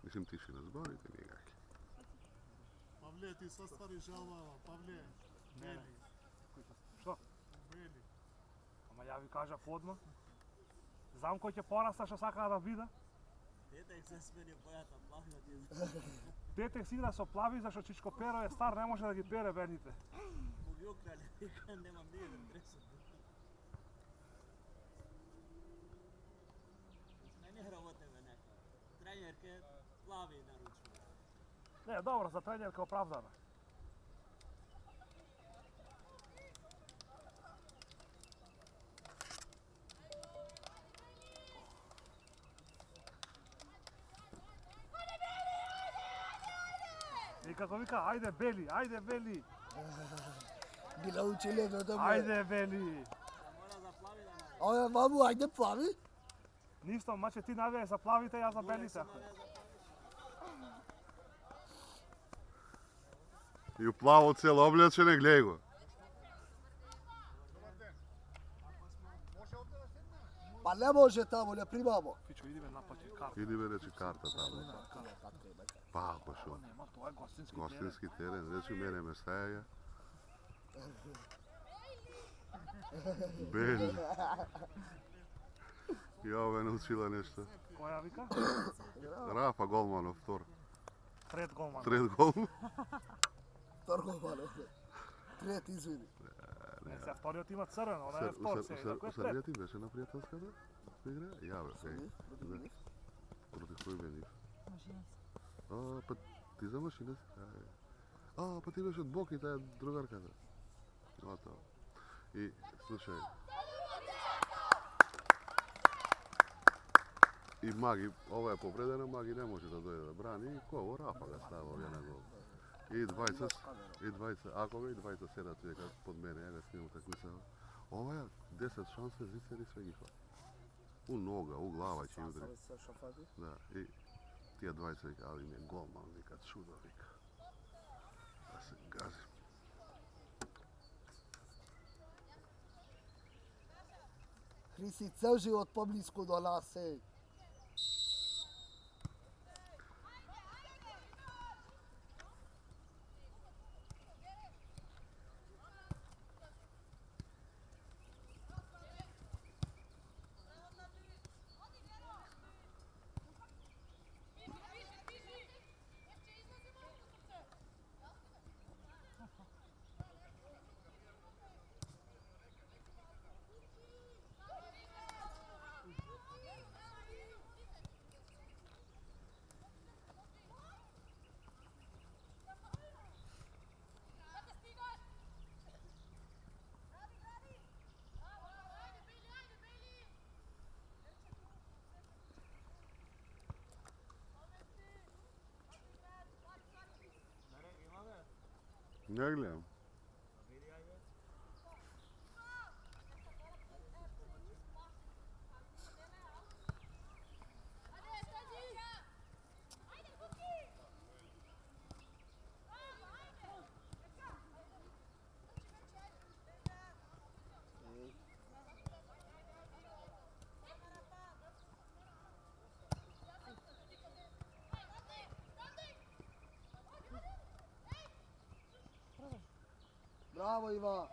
Mislim tišina, zborite nikakvi. Pavle, ti sad stvari žalava, Pavle. Beli. Što? Beli. Ама ја ви кажав одма. Знам кој ќе пораста што сака да биде. Детек се смени бојата, плави од језда. Детек си игра со плави, зашто Чичко Перо е стар, не може да ги пере бедните. Му ги украли, вика, немам ни еден дресот. Не работеме нека. Тренерке плави наручува. Не, добро, за тренерка оправдана. И како вика, ајде Бели, ајде Бели. Bila učili do tebe. Ајде Бели. Мора за плави да наве. Ove, mamu, ajde plavi. Ништо, маче ти навие за плавите, јас за белите. I u plavo cijelo obljačene, gledaj go. Pa ne može tamo, ne primamo. Пичко, иди ме напати карта. Idi me reći karta tamo. Pa, pa šo. Нема, тоа е гостински терен. Gostinski teren, reći mene me staja. Beli. I ova je naučila nešto. Која вика? Rafa Golmanov, vtor. Трет голман. Tret gol. Torgovano. Tret, izvini. Не, сега вториот има црвено, она е втор сега, кој е U Srbija трет. ti беше na prijateljskата igra? Ja, bе, ej. Da. Protiv koji bili? A, pa ti za mašine? A, pa ti беше od Boki, ta drugarkата. O to. I, slušaj. I Magi, ova je povredena, Magi ne može da dođe da brani. I ko ovo? Rafa ga stava ovdje na gol. I dvajca, ako ga i dvajca seda tu je pod mene, ja ga snimam takmičava. Ova je 10 šanse zicer i sve gifa. U noga, u glava će udri. Da, i tija dvajca vika, ali mi je golman vika, čudo vika. Da se gazi. Hri si cel život poblízku do nás, ej. Ne gledam. Bravo, Iva.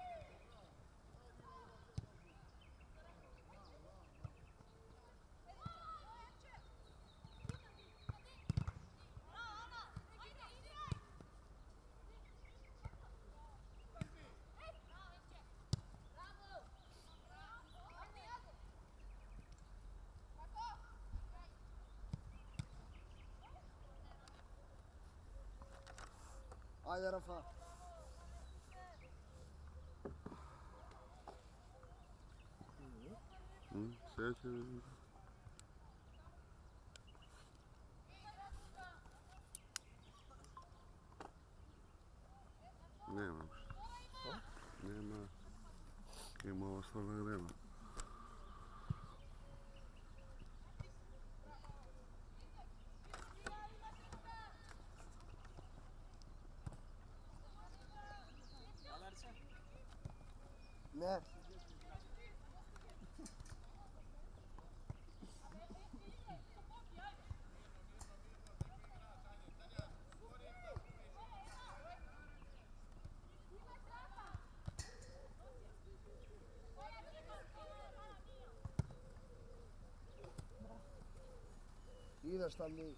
Ajde, Rafa. Sjeća. Nema što. Nema. Ima ovo stvarno nema. Ne. Ništa šta mi.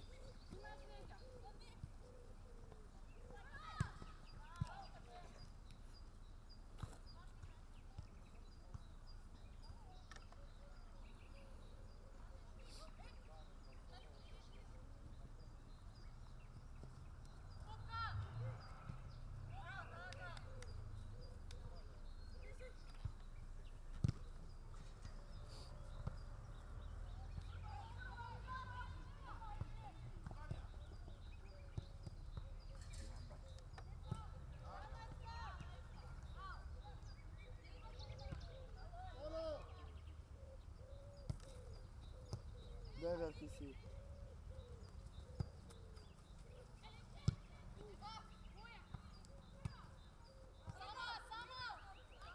Never ti si.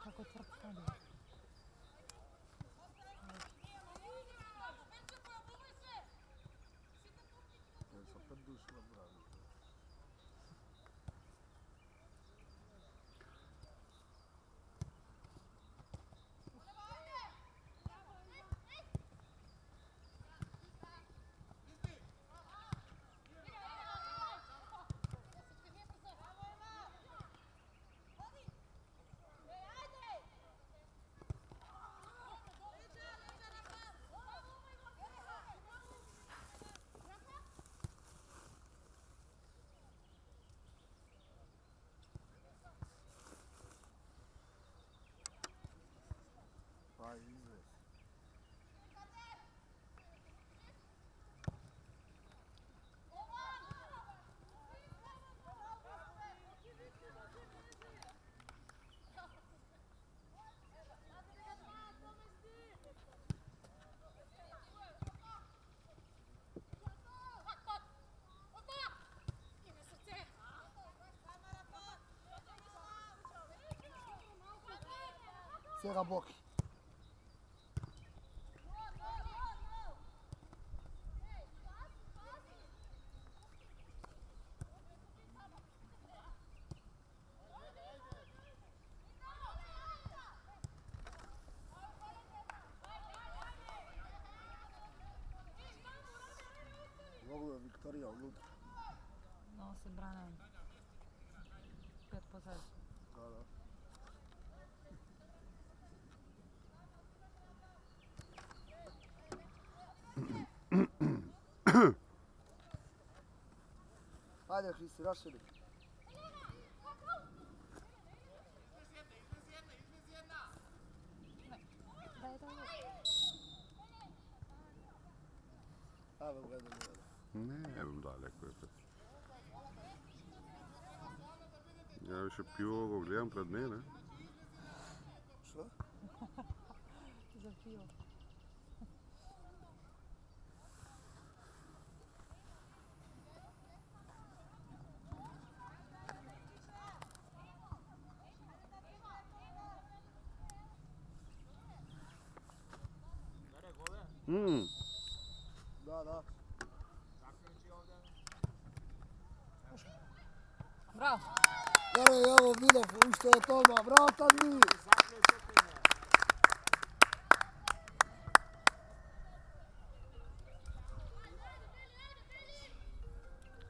Kako tvrd stane. Aj, izvez. Sjega boki. Mogu je Viktorija unutra. Nosi brane 5 po 7. Da, da. Hajde, Hristi, raširi. Ajde, gledam. Ne bih daleko je to. Ja više pivo ovo gledam pred mene. Što? Za pivo. Da, da. Bravo. Evo Milov, ušte je Toma, bravo Tadmi!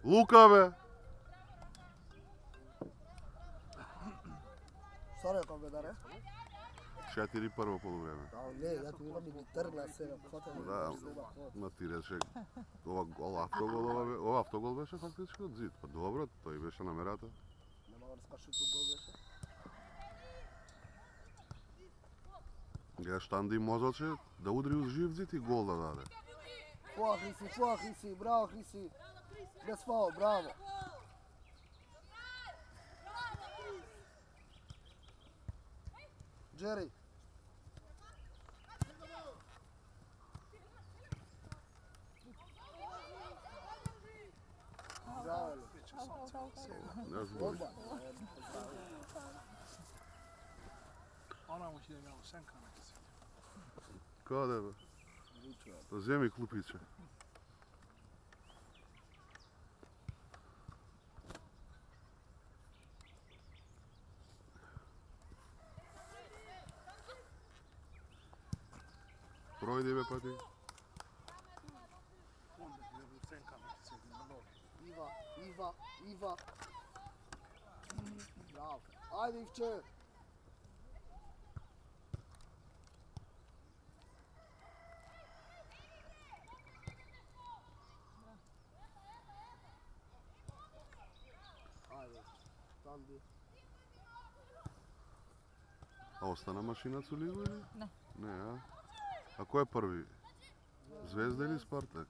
Lukave! Šta rekao Bedare? 4 prvo poluvreme. A ne, ja ti imam i trgla se, hvatanje. Da, ma ti reče, ova автогол беше фактички од зид. Па добро, тој беше на мерата. Не мога да скаши ту гол беше. Ја Штанди можеше да удри уз жив зид и гол да даде. Фуа Хриси, браво Хриси. Без фаул, браво. Джери. Браво. Не знам. Odmah. Ona mu će da malo senka neka se. Каде бе? Да земи клупиче. Пройди бе пати. Onda je u centru. Iva. Bravo. Ajde, Ivče. Ajde, tam bi. A ostane Mašinac u ligu ili? Ne. Ne, a? A ko je prvi? Zvezda ili Spartak?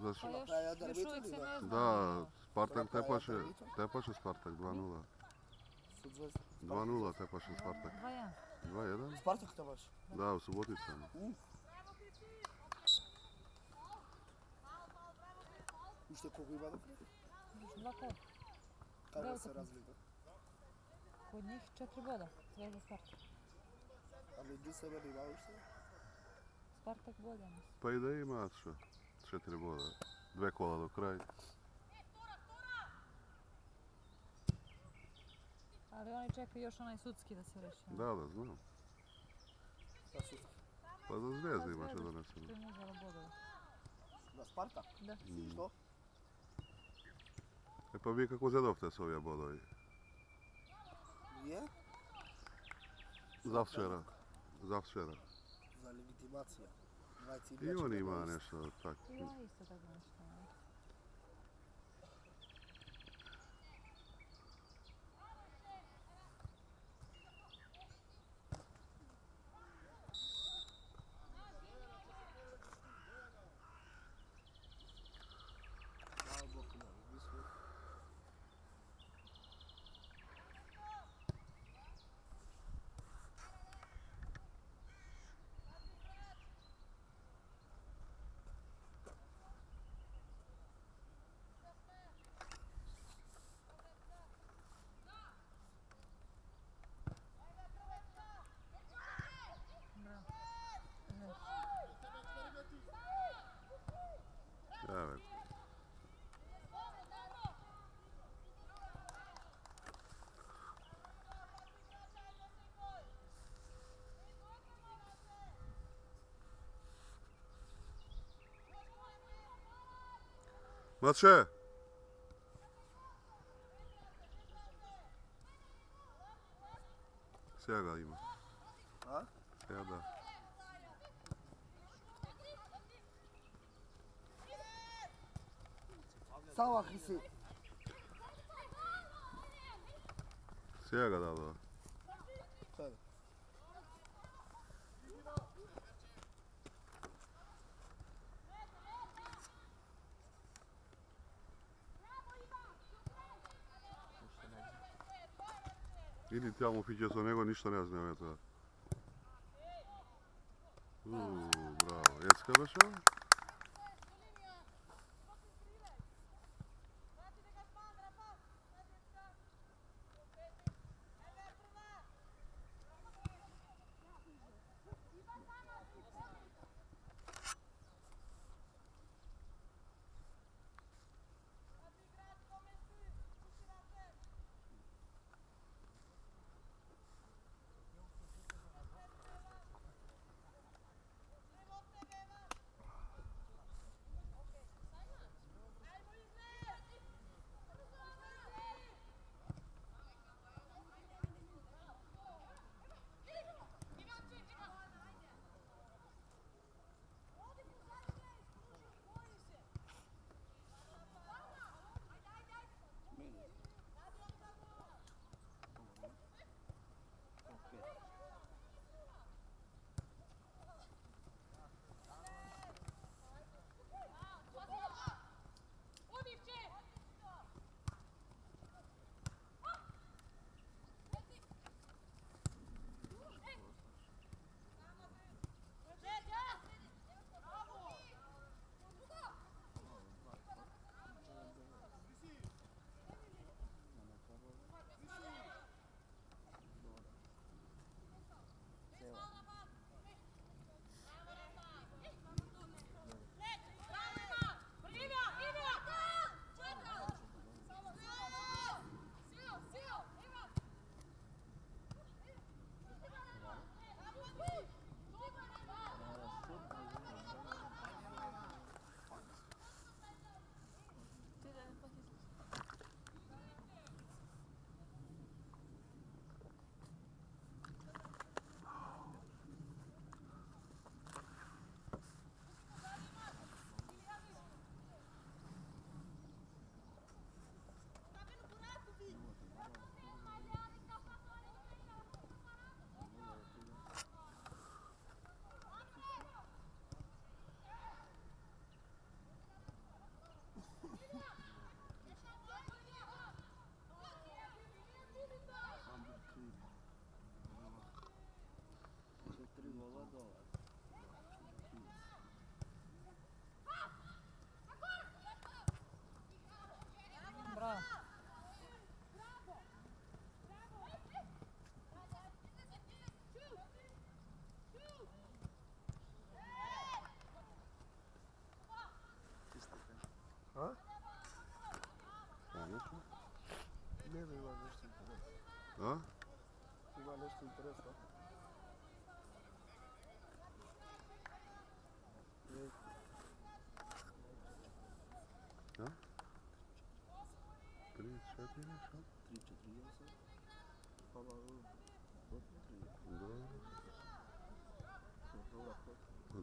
Zašto? Pa Pa ja još Arbitru uvijek se liga. ne zna. Da, Spartak Pa ja tepaše, Arbitru. tepaše Spartak 2:0. Sud Zvezda. 2:0 tepaše Spartak. 2-1. 2:1? Spartak to baš. Da, u Suboticama. Ušte koliko ima do kraja? Još 2 kola. Kada Dve se utakmice. razlika? Kod njih 4 boda. Zvezda Spartak. Ali di se meni ima ušte? Spartak bolja mislim. Pa i da ima što? 4 boda. 2 kola do kraja. Ali oni čekaju još onaj sudski da se reši. Da, znam. Da su Pa za Zvezda imaš da donesemo. To im uzelo bodove. na Spartak? Da. Što? E pa vi kako zjedovte s ovje bodovi? Nije? Zavčera. Za legitimacija. I on ima nešto tako. I ja isto tako nešto. ne. Evo. Mače! Sjega ima. A? Sjeda. Sava Hrisi. Sjega dalo. Sada. Idi tamo piće sa nego ništa ne znam to. Bravo. Jecka baš ovo? A? Ima nešto interesno. A? 3, 4, šta? 3, 4, 8. Pa malo, 3. Da.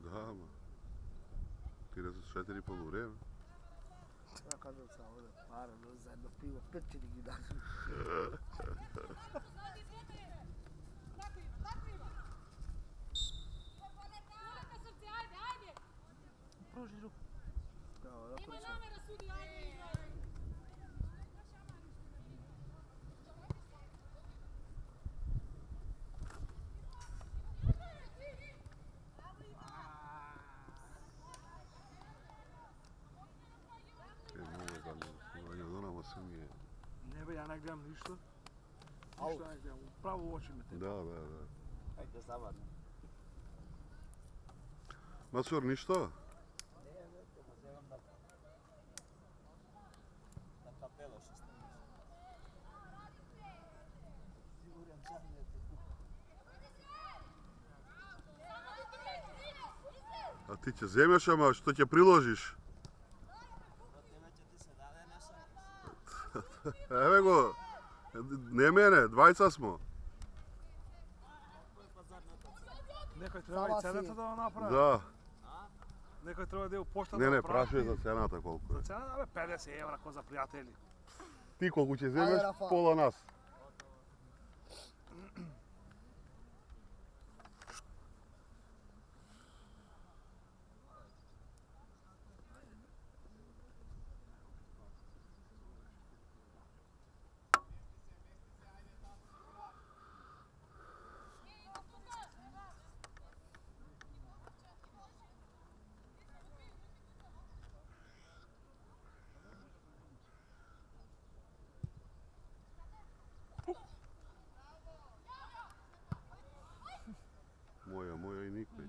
Da, ma. 34 poluvrijeme. Ja kažem sam ovdje, para, no, za jedno pivo, 5 će gi dati. Pruži ruku. Evo, ja pričam. Ne be, ja ne gledam ništa. Au. Ništa ne gledam, pravo u oči me te. Da. Ajde, zavarno. Macur, ništa? Na kapelo što ste mišli. Siguran čahne te. A ti će zemljaš, ama što će priložiš? Protiv će ti se dale nešto. Evo go, ne mene, dvajca smo. Nekoj treba i cenata da vam napravi. Da. Nekoj treba da je u pošta Ne, da ne, vam prati. prašuje za cenata koliko Za je. cenata, bе, 50 evra ko za prijatelji. Ti koliko će Ajde, zemljaš, Rafa. pola nas. Moja i Nikoj.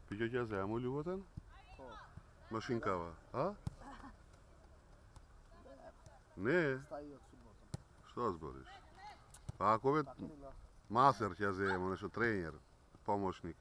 Piđo će zemu ljubotan? Ko? Mašinkava, a? Ne, Staji od subotom. što zboriš? Pa ako već Tako ni da. maser će zemu, nešto trener, pomoćnik.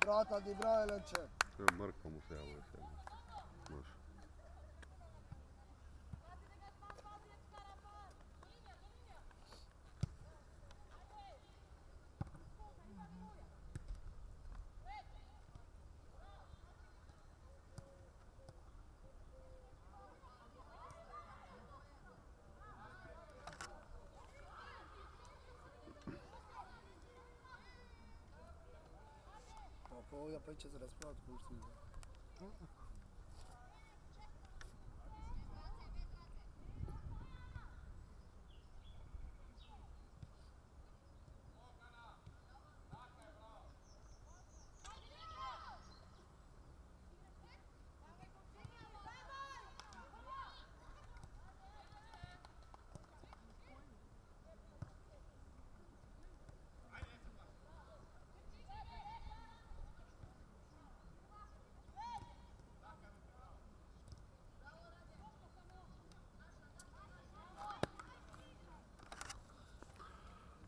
Brata di Brajleće. Mrko mu se javuje sve. Može. Pa ovdje pa će se raspravati ko što ide.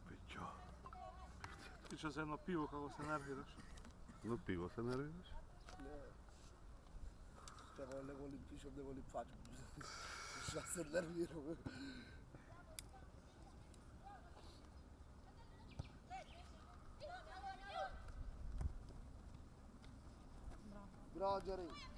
Pićo. Ti će za jedno pivo kako se nerviraš. No pivo se nerviraš? Ne. Čekaj, ne volim pišem, ne volim fačem. Šta se nerviram. Bravo, Jerry. Ništa.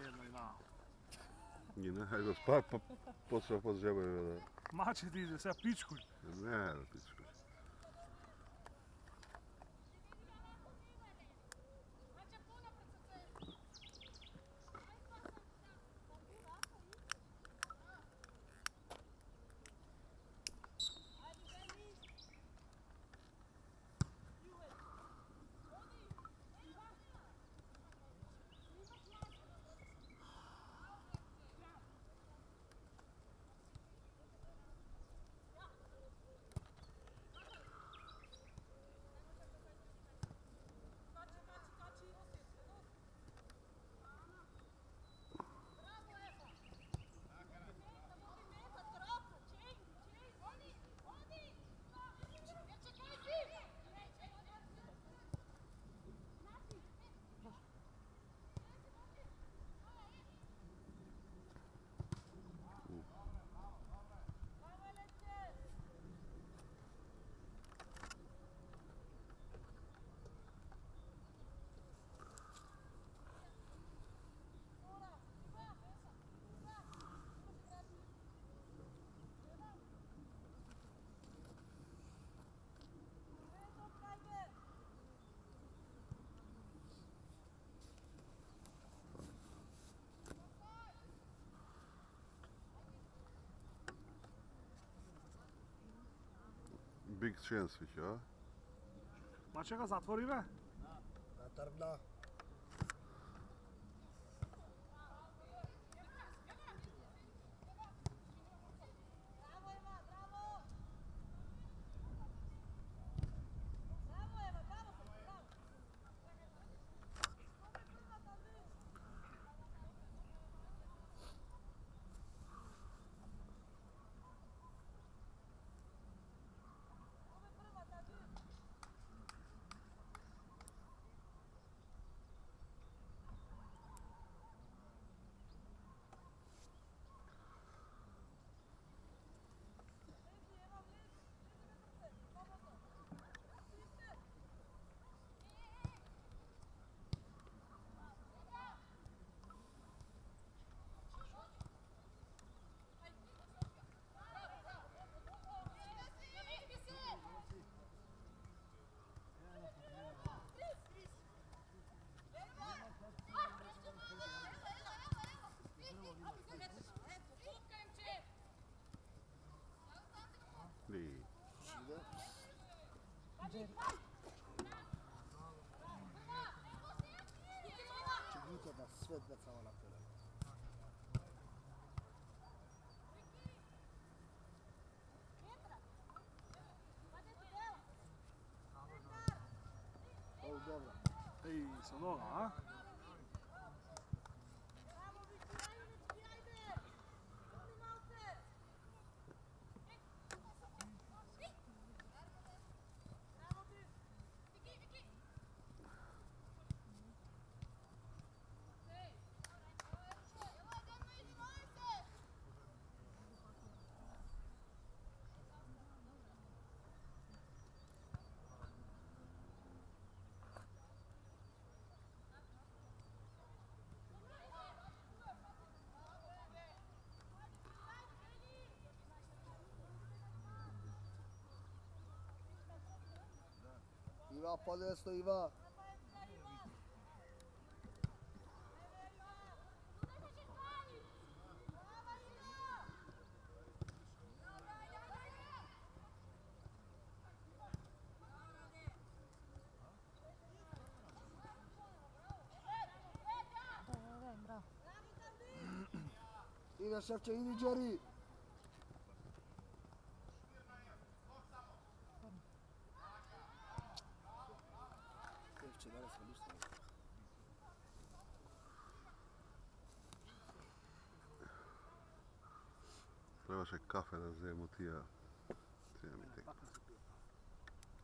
Jedno i na. I ne, go počeo pod žebaju da... Mače ti ide, sve pičkuj. Ne, da pičku. Big chance viće, a? Mače ga zatvori be. Natrna. Li. Čekajte da sve bacava na teren. Ovo dobro. Ej, sa noga, a? Bra på desno Iva. Daj, bravo. Ide Ševče, idi Đeri. Ševče, danas smo ništa. Trebaše kafe da vzemu ti ja. Cijeli tek.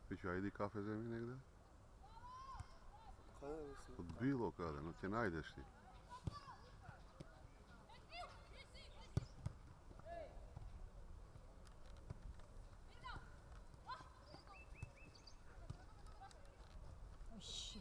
Piću, a idi kafe zemi negdje? Kada mislim? Od bilo kada, no te najdeš ti. Uš.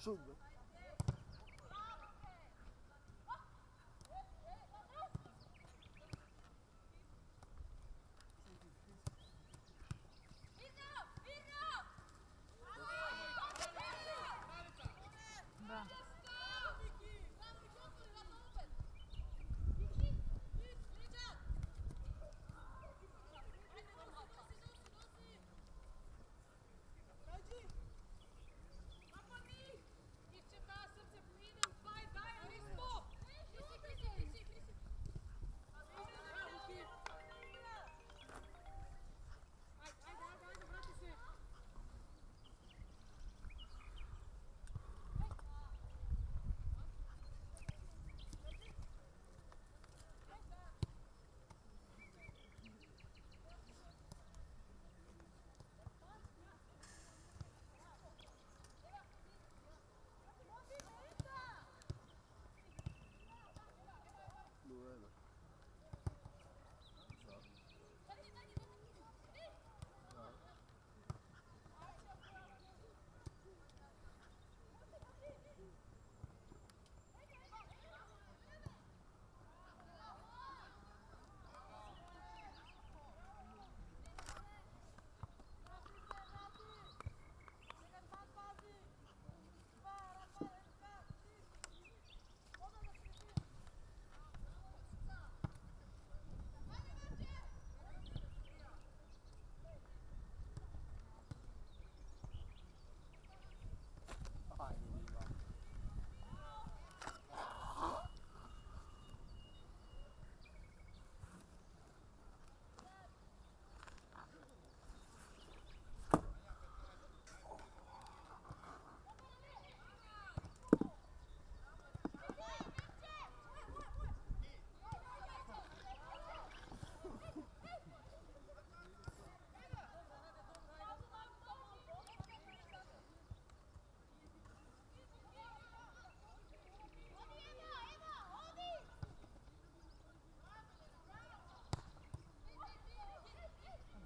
Šut, be. Bravo.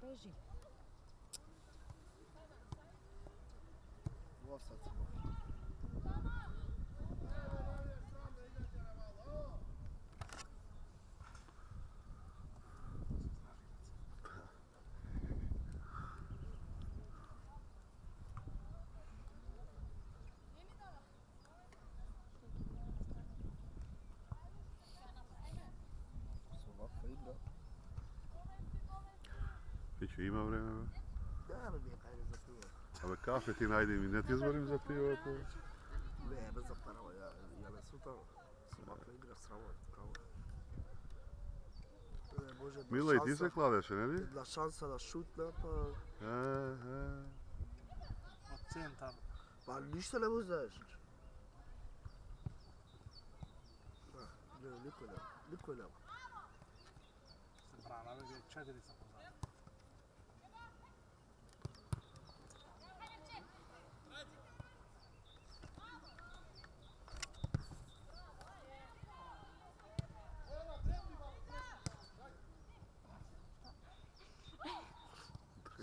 Beži. U offside smo. Ima vreme, be. Nema mi je kaj za pivo. Абе, кафе ти најди ми, не ти изборим за пивото. Ne, bez zaparava, ja ne sutra sam makla igra sramo, pravo. Ne, može jedna Мила, и ти šansa, се кладеше, нели? jedna šansa da šutne, pa... Od centar. Pa ništa ne uzeš. Ne, niko nema. Se brana, već 4 sa pozadnje.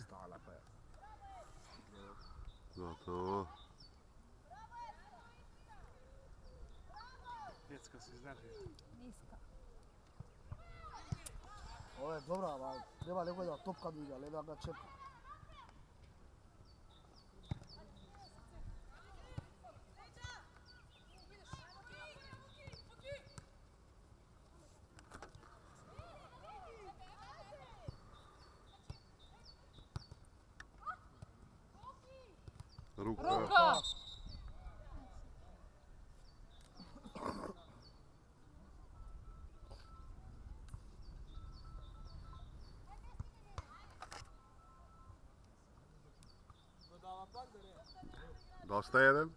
Stala pa je. Готово. Djecka se iznervira. Niska. Ovo je dobra, ali treba neko da topka diga, ne da ga čeka. Рука. Ruka! Доста еден.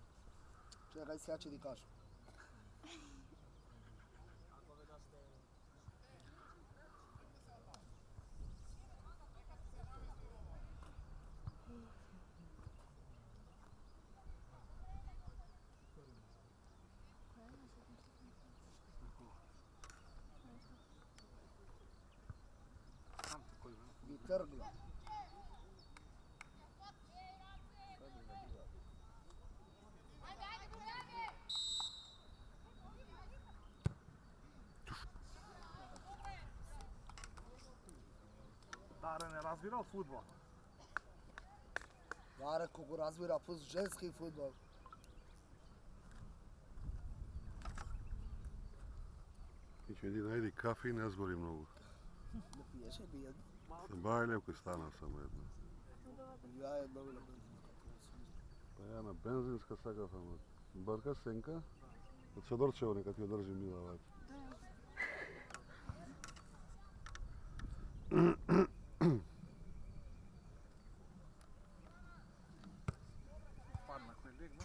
Čekaj, сега će ti kažem. Sam ti koji ne. I trgla. Dare ne razvira od futbola. Ja rekao ko razvira plus ženski futbol. И ќе иди најди кафе и не збори многу. Ne piješ je bijedno. Бај некој стана само едно. Ja je dobila benzinka. Па ја на бензинска сакав, ама брка сенка. Од Содорчево нека ти одржи мила ваќ. Padna koji lig, no?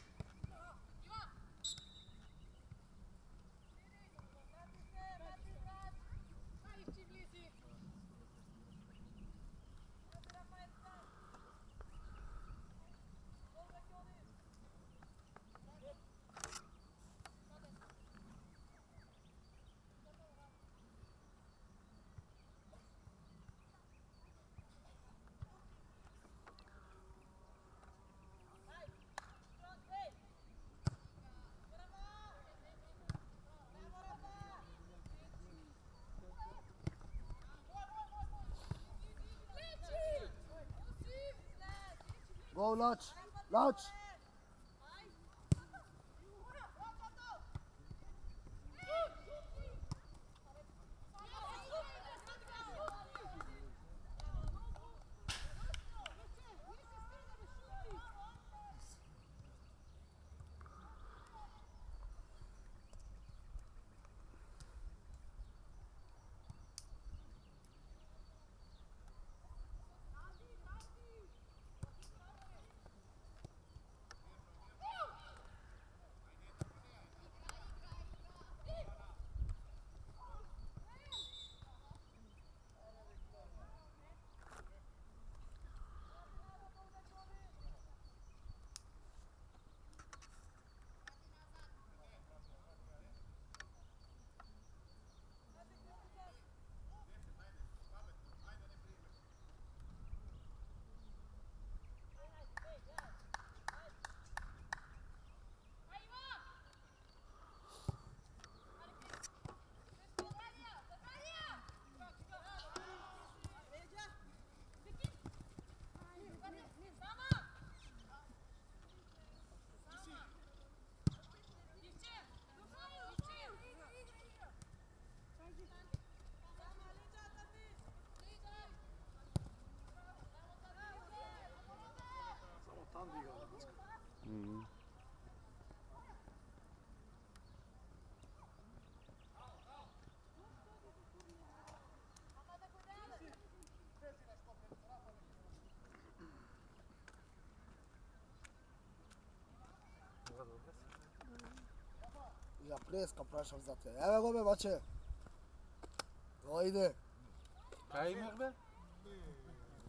Go Lač! Lač! Tam bi ga. Mhm. Ja pljeska prašam za te. Evo go me, bače. O ide. Kaj imaš be?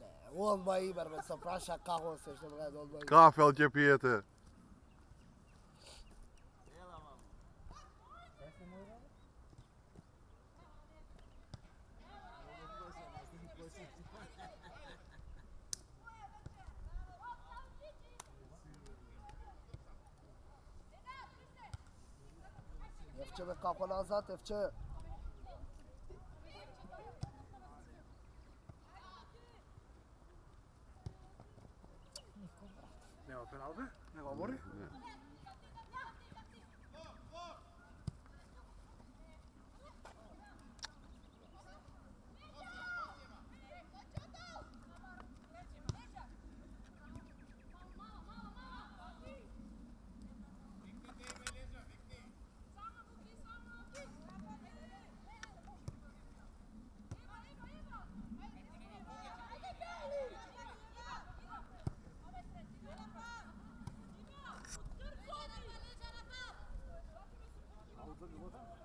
Ne, odmah Imer me se praša kako se što gleda odmah Imer. Kafel će pijete. Evče me kako nazad, Evče. Nema penalbe? Nema obori? Ne.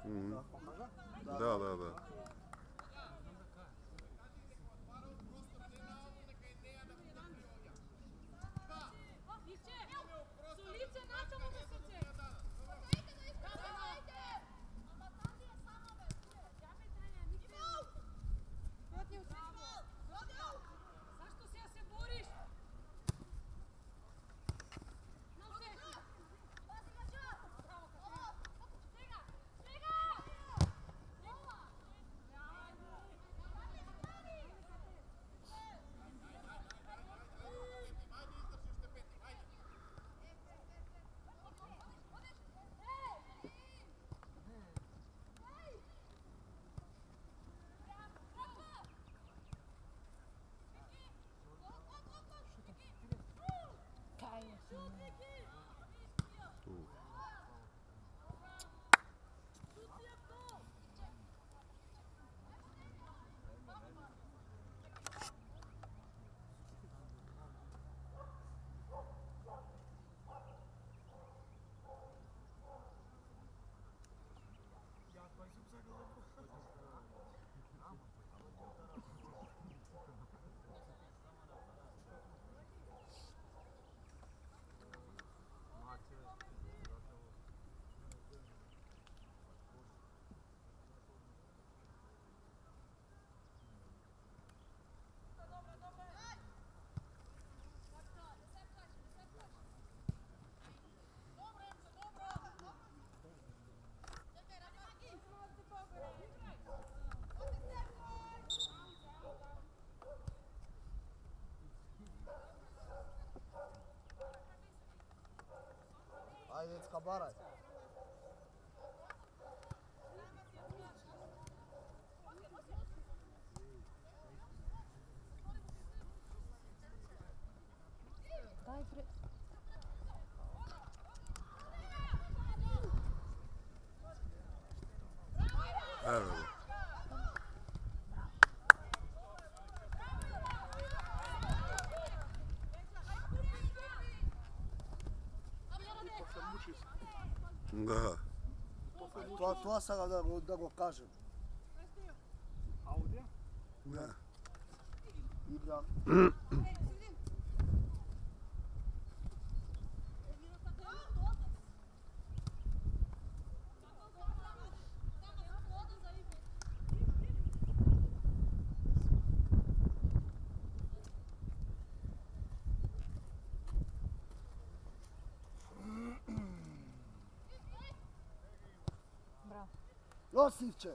Mhm. Da, da, da. Ajde, Ecka, baraj. Daj pre... Evo ga. Da. To sam da go kažem. Audija? Da. Igra. Bravo. Josivče.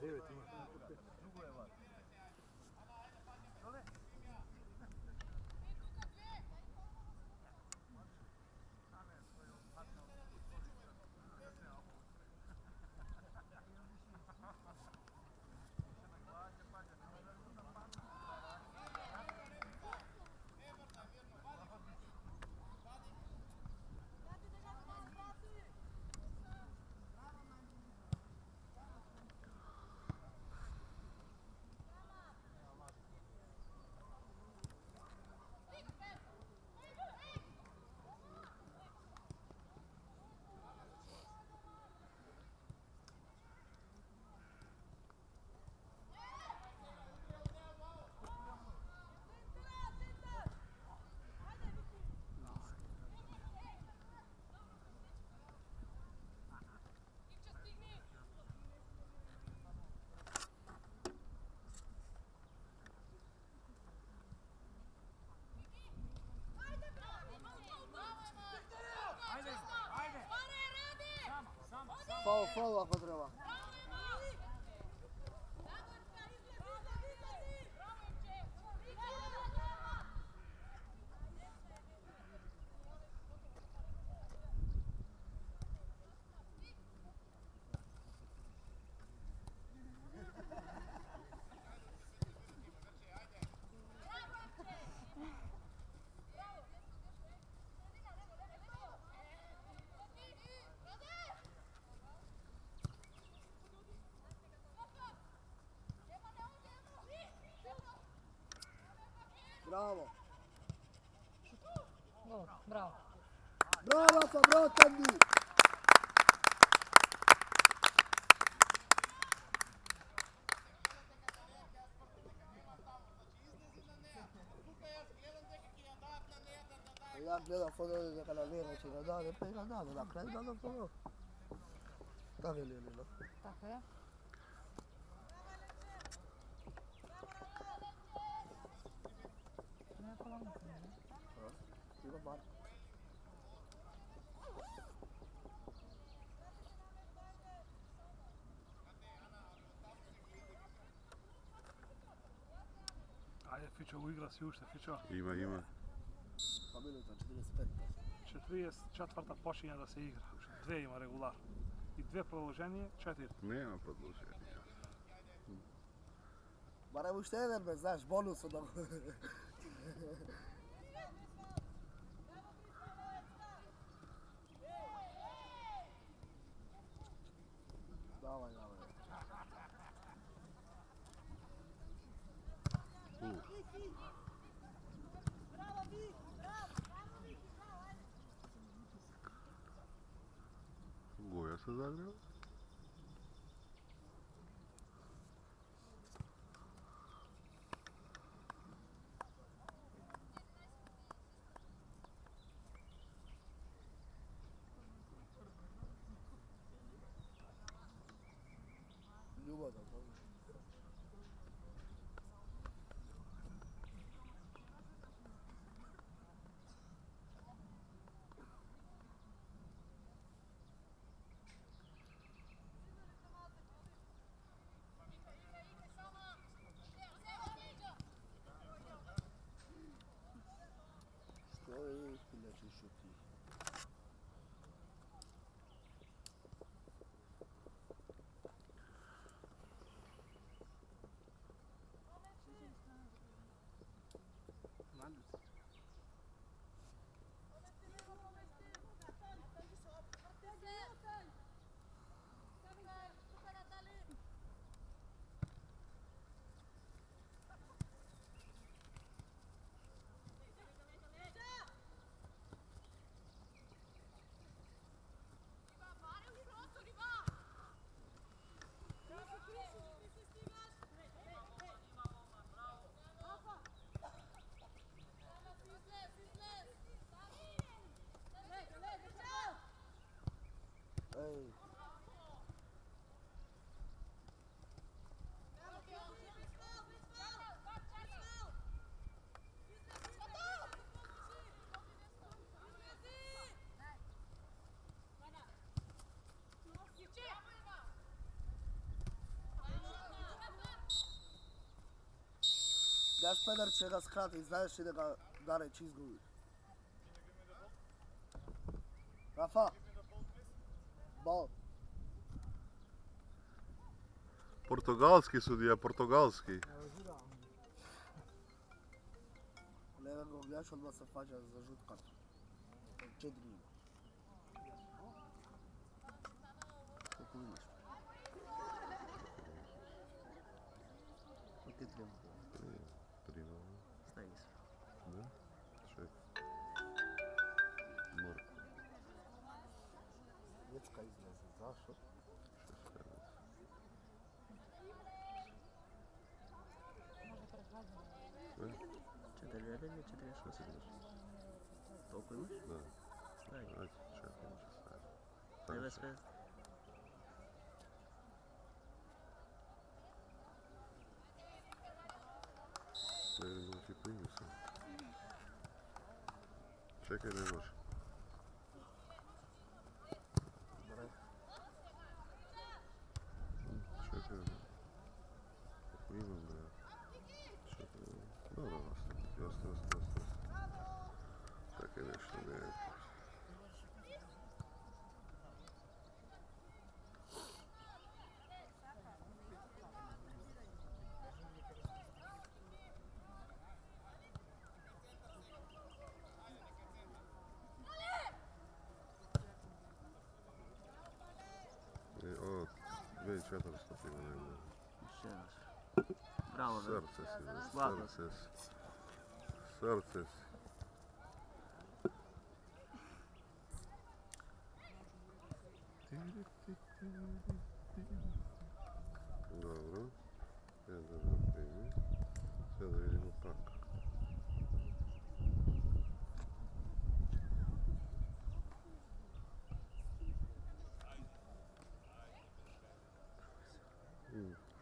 9 ima. Faul ako treba. Bravo. Gol, bravo. Bravo Rafa, bravo Tandy. Ja gledam fotove neka na lijevo će ga da, ne pa i ga da, na kraju da nam to. Tako je Ljelino. Tako je. Nema polomice, ne? Ima bar. Ajde, Fićo, uigra si ušte, Fićo. Ima. Pa minuta, 45. 44 počinje da se igra. 2 ima regular. I 2 proloženije, 4. Nema produženja. Barem uštedem, znaš, bonus od ovog. Давай. Goja se zagreo. Ljubav da to. Daš pedar će ga skrati, znaš i da ga Dareć izgubi. Rafa. Bal. Portugalski sudija, portugalski. Leva ga ogljaš, odmah se fađa za žut kartu. 4 ima. Koliko imaš? Koliko ti treba? 3 nova. Stavi se. Ne? Čekaj. Marko. Dječka izlaze, zašto? 4-1 ili 4-6 imaš? Toliko imaš? Da. Stavi. Ajde, čekaj, može staviti. Ajde sve. Ne vidim da ti primi sam. Čekaj, ne može. Čekaj, ne. Kako imam, bre. Čekaj, ne. Dobro, ostavi. Čekaj, nešto ne je. O, 2400 ima negdje. Još jedan. Bravo, da. Srce si, Slatko. Srce si. Dobro. Jedan da primi. Sada da vidimo pak.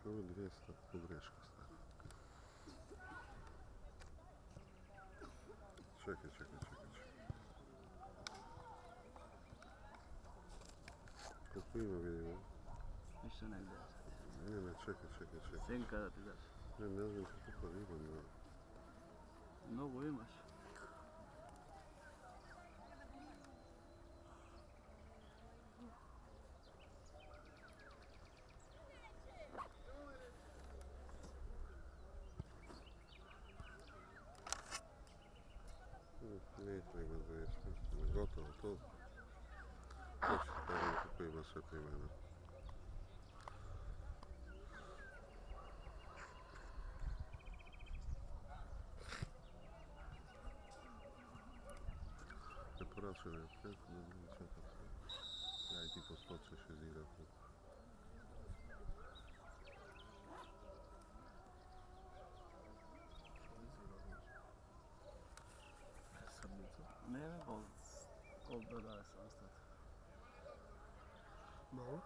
Što je 200 pogreška stavio? Čekaj. Koliko ima vidimo? Više negdje. Ne, čekaj. Senka da ti daš. Ne znam koliko ima. Mnogo imaš. Neće nego 200. Gotovo to. Hoće staviti kako ima sve te imena. Ne poračuje 5, ne 4. Ja i ti po 100 ćeš izigrat. Ne, koliko dodaje sam ostati. Malo?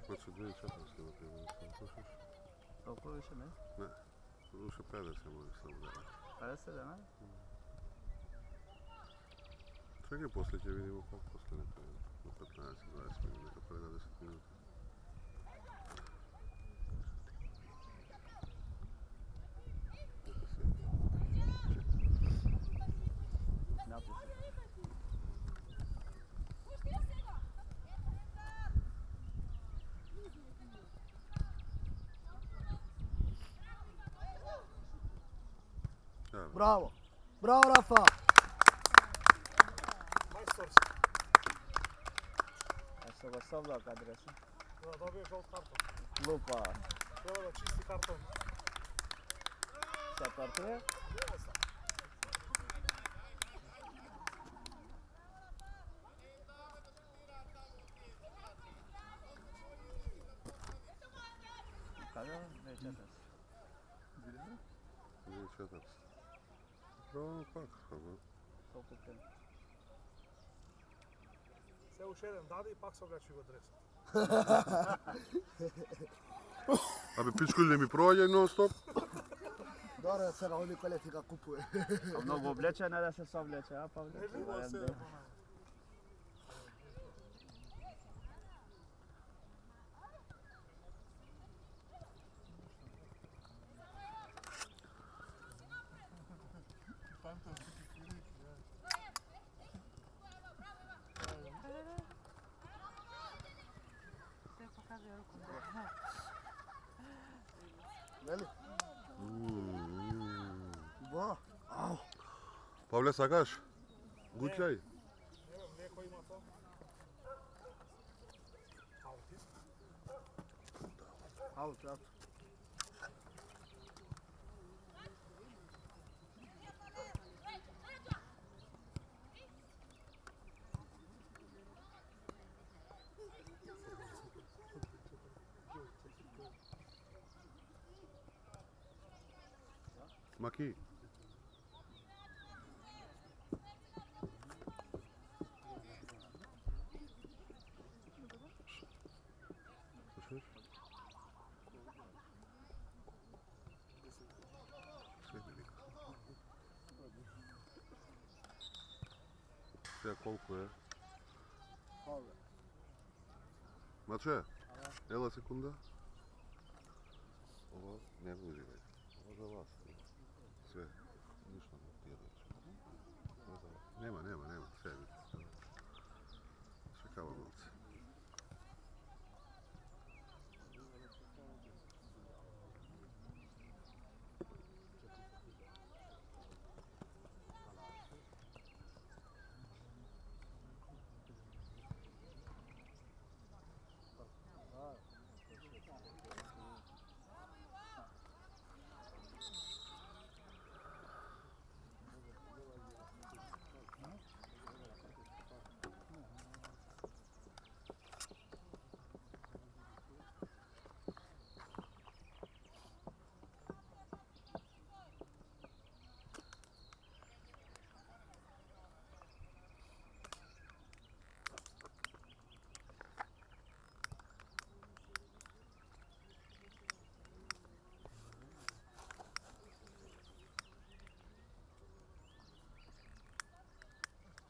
Hoće 2400 da primjer, sam slušaš? Toliko više ne? Ne, duše 50 možeš samo dati. 50 dana? Čekaj, poslije će vidimo kako poslije neka na 15-20 minuta, neka preda 10 minuta. Naprijed. Bravo! Bravo, Rafa! Majstors. Ja sam ga savljao kad reći. Da, dobio žolt karton. Lupa. Treba da čisti karton. Sa partije? Kada? Ne 2400. Dobro, pak. Все уште еден даде и пак се облечи го дресот. Абе, пичко ли ми проđe non stop? Dobro se na oni koleti ga kupuje. A mnogo oblečene da se savleče, a Pavle? Не живо се, Той показва руку. Veli? Ba. Au. Pavle, sakaš? Gučaj. Ево, млеко има то. Аути. Au, čat. Maki. Slušaš? Sve mi vika. Sve koliko je? Pavle. Mače, ela sekunda. Ovo ne uživaj. Ovo za vas. Sve. Ništa ne djeluješ. Nema. Sve je vidjeti. Sve kao novce.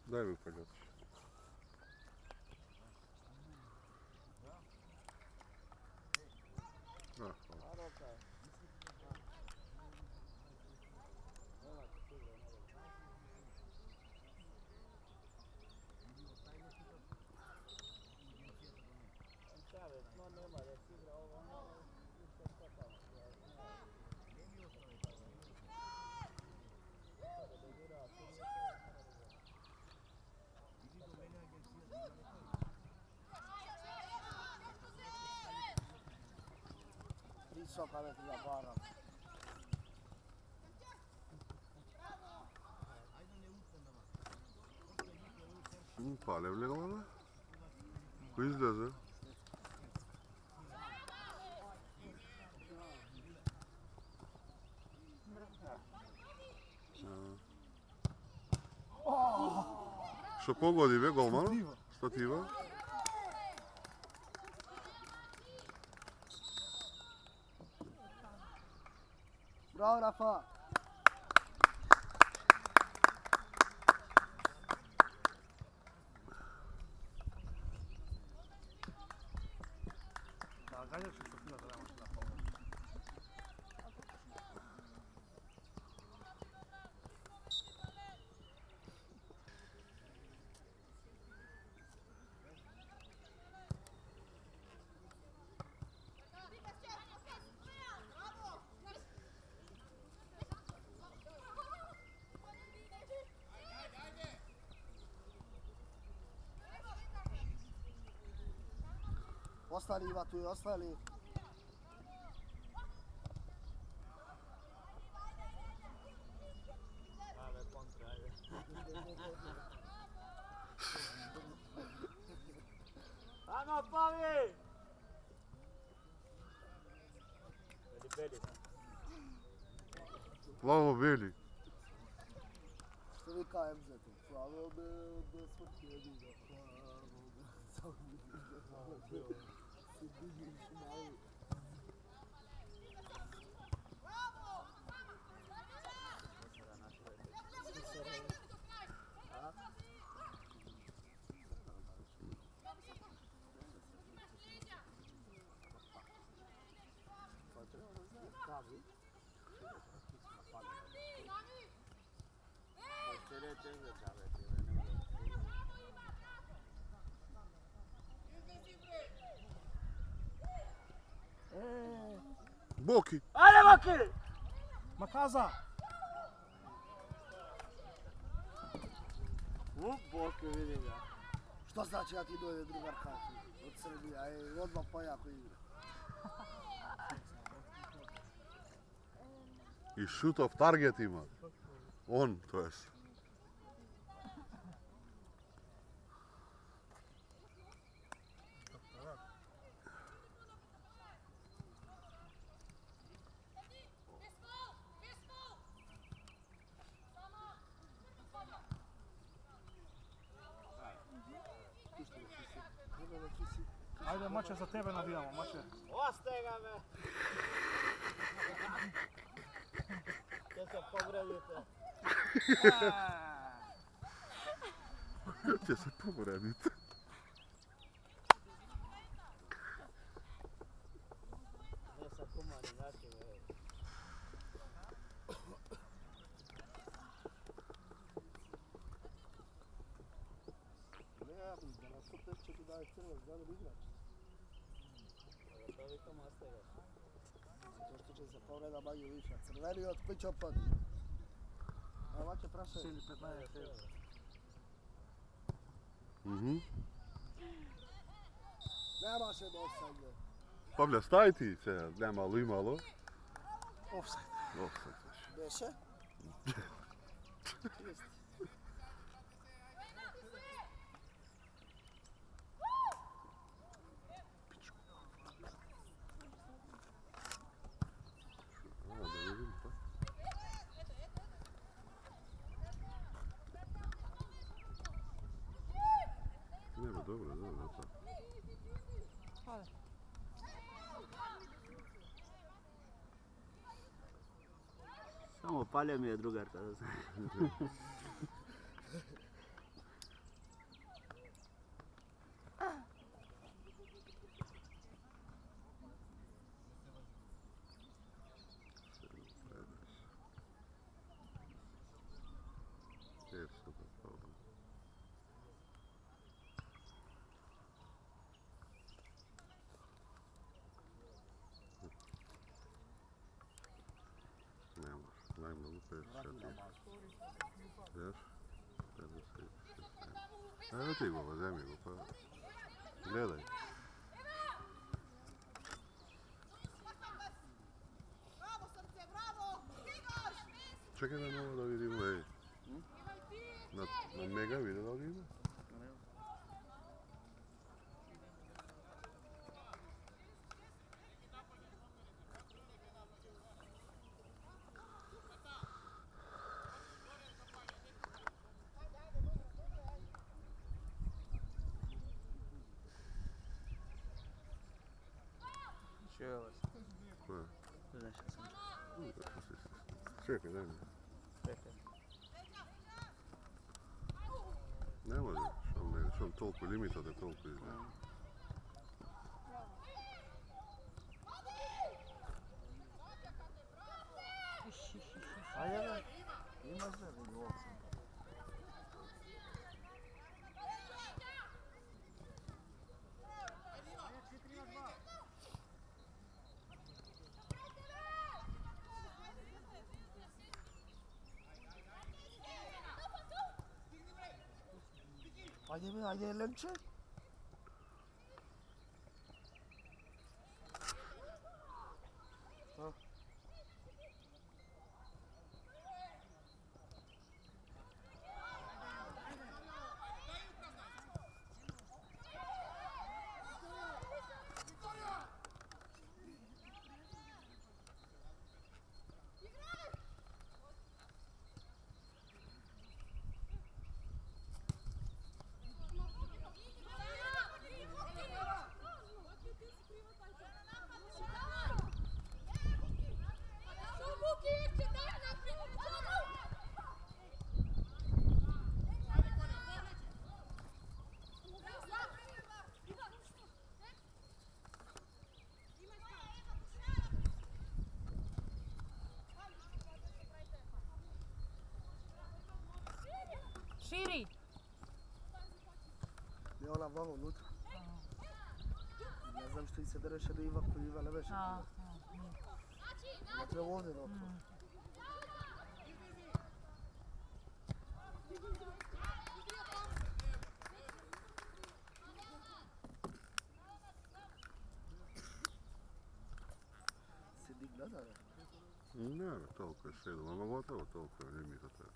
Дай mi upaljati. Hvala. Visoka već za baram. Palevle glava? Ko izlaze? Što pogodi ve golmana? Stativa. Bravo, Rafa. Da, ganjaš se Sofija da nemaš da pomoći. Ostali Iva tu i ostali. Ale kontra, ajde. Ano, Pavi! Veli, Plavo-beli. Što vi kao MZ? Plavo bez smrti jedinga. Plavo bez si digiš malo. Boki. Ajde, Boki! Makaza! Boki, vidi ga. Što znači da ti dođe drugar Kafi od Srbije, a je odmah pa jako igra. I shoot off target ima. On, to jest. Ajde, mače za tebe navijamo, mače. Ostaje ga me! Će se povredite. Će se povrediti. Ne sa kumani, znači me. Ne, ja bih da nas opet će ti daje crvac, da li igrač? To vi tamo ostaje ga. Zato što će se povreda manje više. Crveni od pića pad. Evo će praše. Sili 15 eura. Mhm. Nema se dosanje. Pavle, staj ti se, nemalo imalo. Offside. Offside. Beše? A, da vidim pa. Nema, dobro, to. Hvala. Samo palja mi je drugar tada. Najmnogo 54. Viš? 56. Evo ti go, vzemi go pa. Gledaj. Čekaj da malo da vidimo, ej. Na mega vidi da li ima? Ko je? Čekaj, daj mi. Ne može, što on toliko limita da toliko izgleda. Ajde, ima se, vidi ovo. Ajde, Lemče. Не она вамо внутра. Не знам што и се дереше да Ива, кој Ива не беше. Не треба овде да отвори. Се дигна, да, не? Ne, toliko je 7, ama gotovo toliko je, ne mi to treba.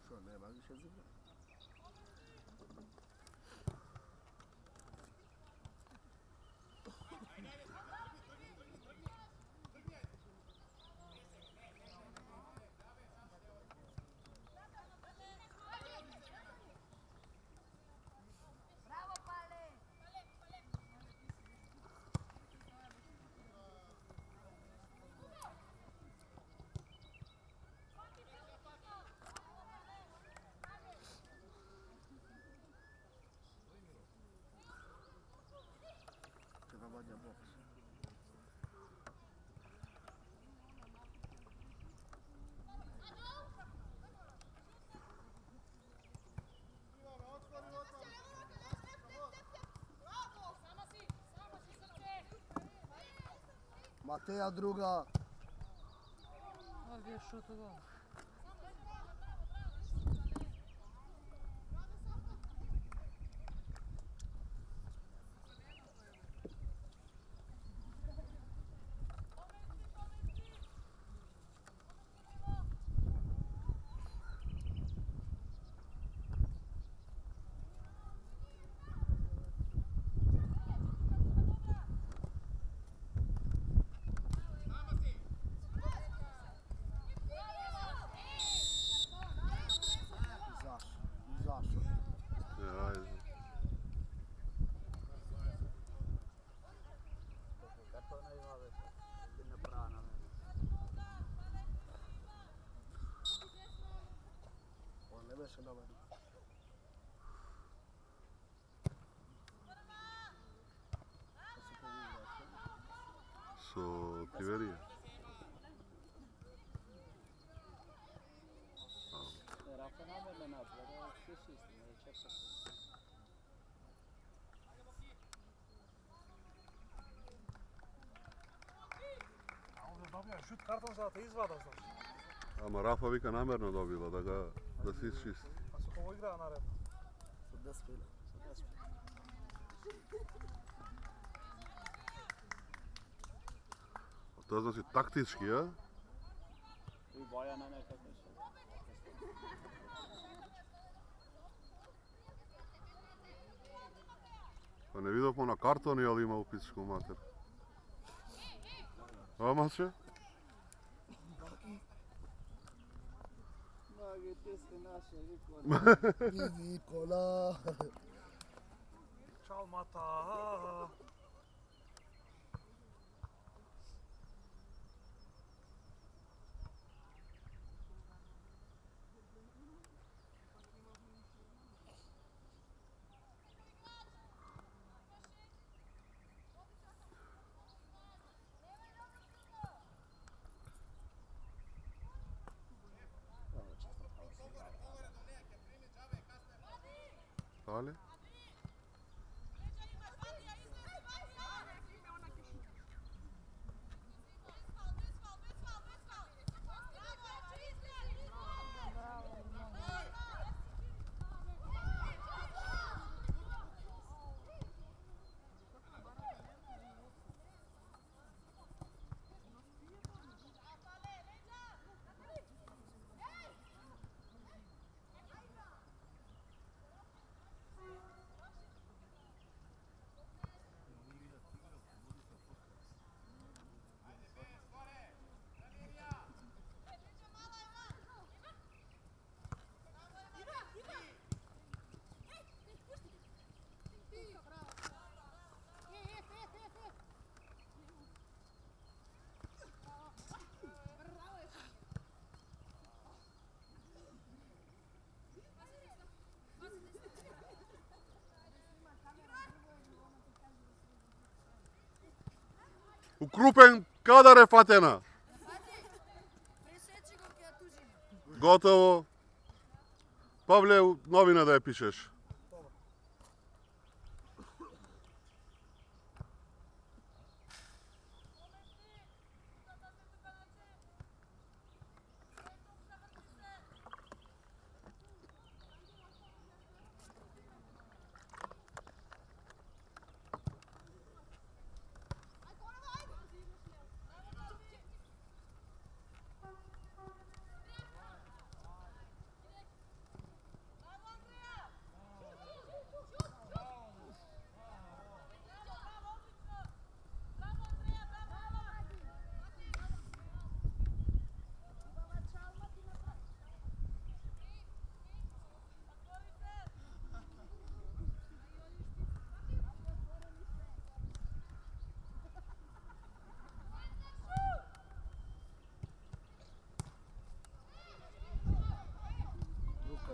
Што, нема више зига? Треба вадја бокс. Матеја друга. Ovo je šut u gol. Зашо. Ajde. Kartona ima već. Jedna brana. Он не беше добар. So, Tiverija. Rafa namerne napravio, da svi su isti, ne čekaj. A ovdje dobija šut karton za da te izvada, znaš. Ama Rafa vika namjerno dobila da si čisti. Pa se ovo igra naredno. Со 10 пила. To znači taktički, a? I Bojana nekako su. Pa ne vidio na kartoni, ali ima upisku mater. A mače? Mnogi ti si naše Nikola. Nikola. Čalmata. Ali? Ukrupen kadar je fatena. Gotovo. Pavle, novina da je pišeš.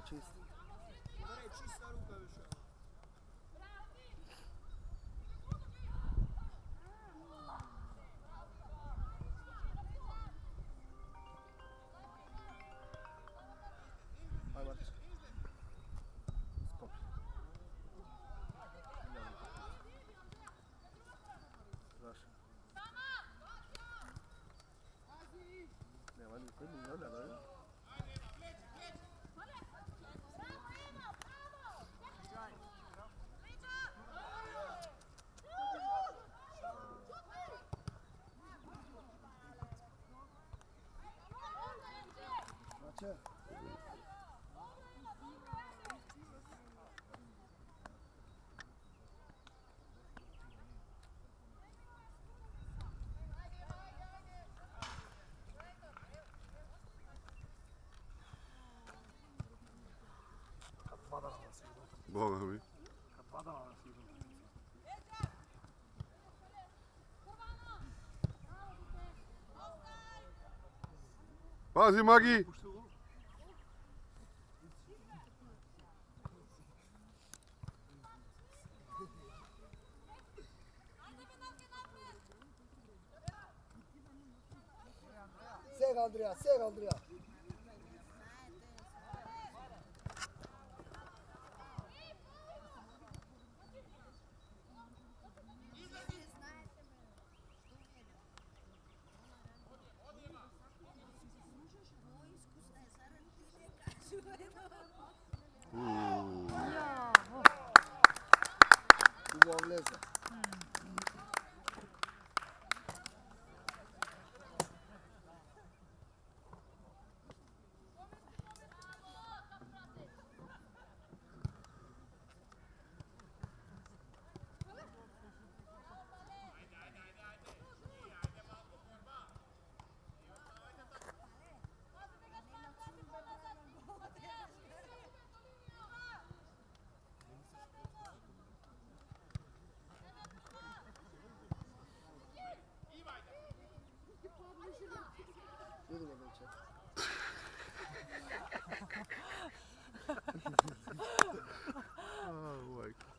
čisto. Aj, Martić. Skok. Znaš. Nema niko mi ne da je. Znači? Kad badala nas idu. Boga mi. Kad badala nas idu. Pazi, Magi! Sega, Andrija, sega, Andrija. Uvo vleze. Vidimo da će. Majko.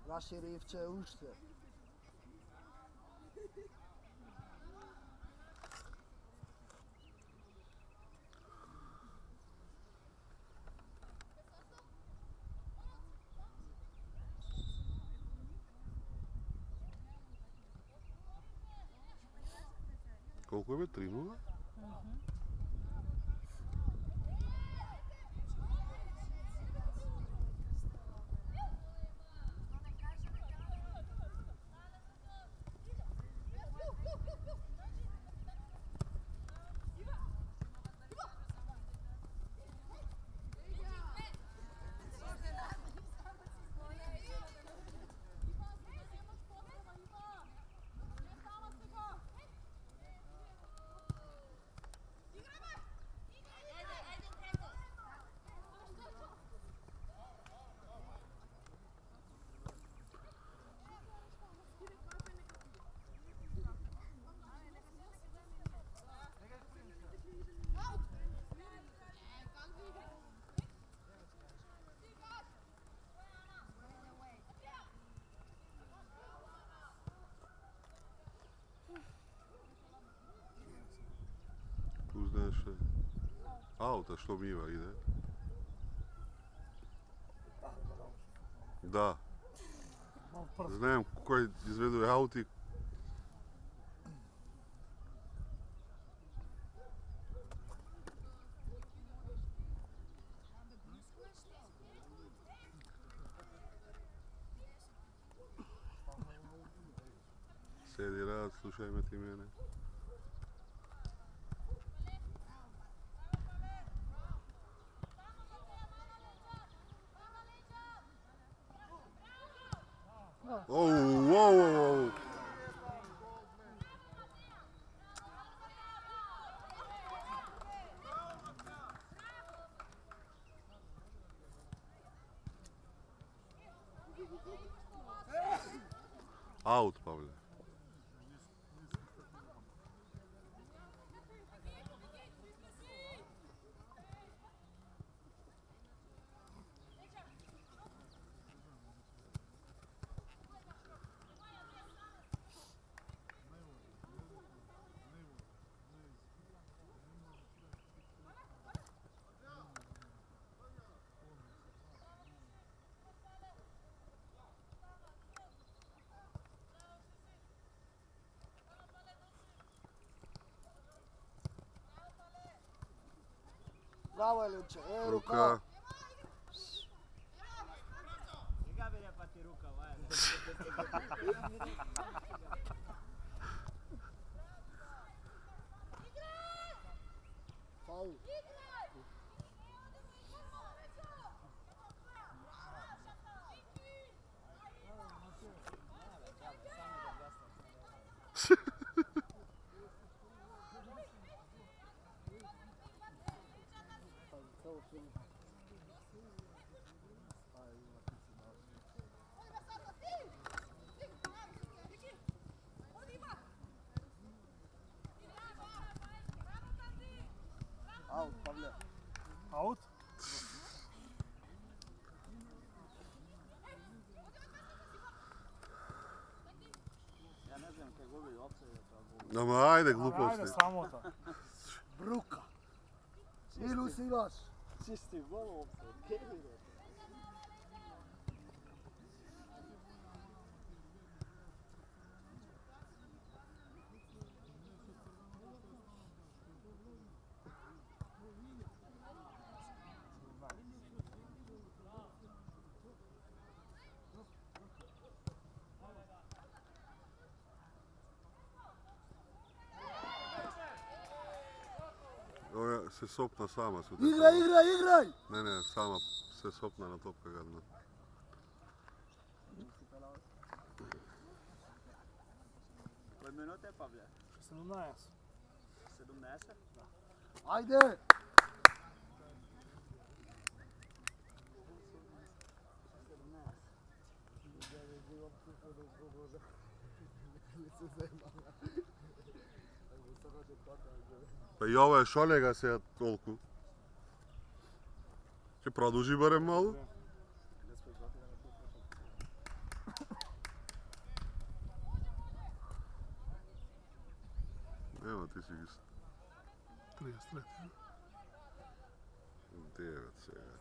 Naše rivče ušte. Koliko je 3-0? Uzdaše auta što miva ide. Da. Znam koji izveduje auti. slušaj me ti mene. Gol. Oh. Out, Pavle. Bravo Elinče, ruka. Ruka. Njega velja pa ti ruka, valjda. Faul. Out, Pavle. Out? Ja ne znam kaj gubi opcije to gubi. No ma ajde Ajde, gluposti. sramota. Bruka. Minus imaš. Čisti gol opcije. Kevire. Ova se sopna sama su. Igraj! Ne, sama se sopna na topka gadna. Koje minute, Pavle? 17. 17? Ajde! Pa i ovo je šoljega se toliko. Će produži barem malo? Evo ti si 33. 9 svega.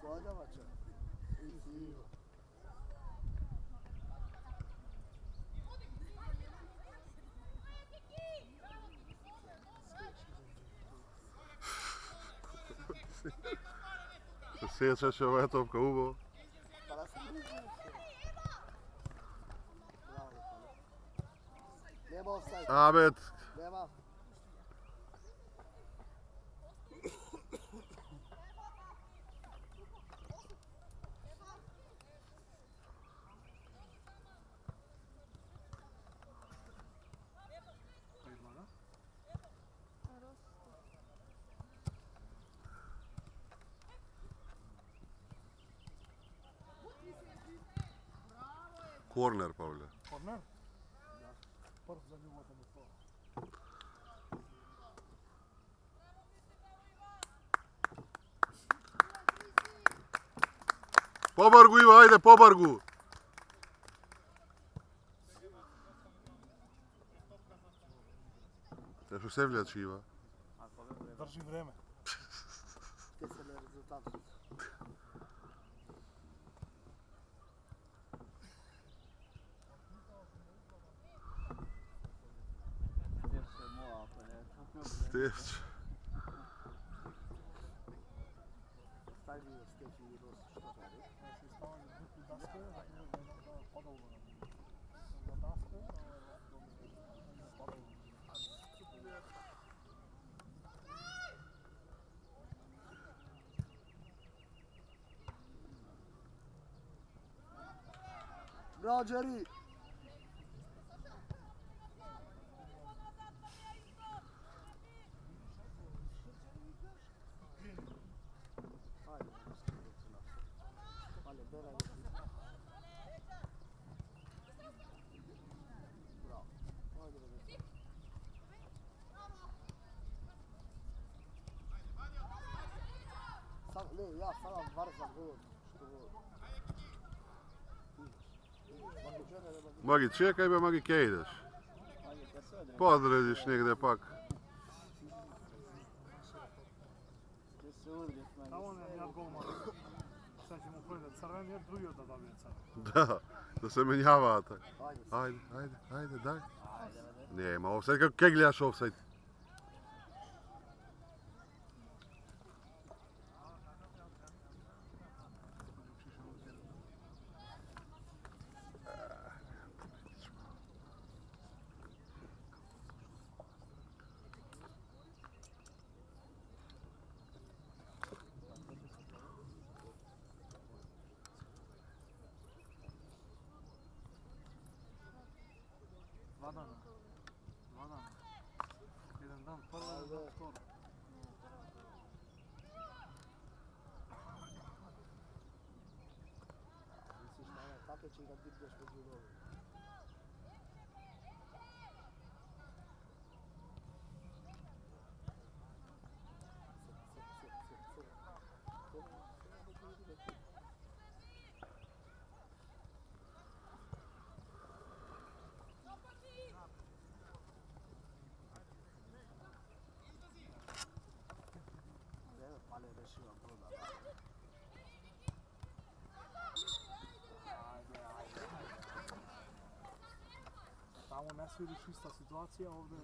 Događavaće. Se sjećaš ova je topka ubo? Pa da se bliži. Bravo, Pavle. offside. Ahmet. Nema. Korner, Pavle. Korner? Prv za života mi to. Pobargu Iva, ajde pobargu. Nešto sevljači Iva. Drži vreme. Ti se ne rezultat. Jeszcze moja, to nie. Stjeć. Stavio Stefi i Ros što radi. Znači stavanje dvije daske, da padalo na daske, padalo. Bravo, Jerry! Ajde, Vale, Bera je. Bravo. Ajde, Bera. Sam, ne, ja sam varzam gol. Što gol. Magi, čekaj be, Magi, kje ideš? Podrediš negdje pak. Ti se urdiš meni. Tamo ne, ja golman. Sad ćemo pojeti crven, jer drugi da dobije crven. Da se menjavate. Ajde, daj. Nema offside, kako gledaš offside? Dva dana. Jedan dan, prvo i dan skoro. Misliš na ono, kako će ga biti još među novi? Pale rešio proda. Tamo ne sviri čista situacija, ovdje...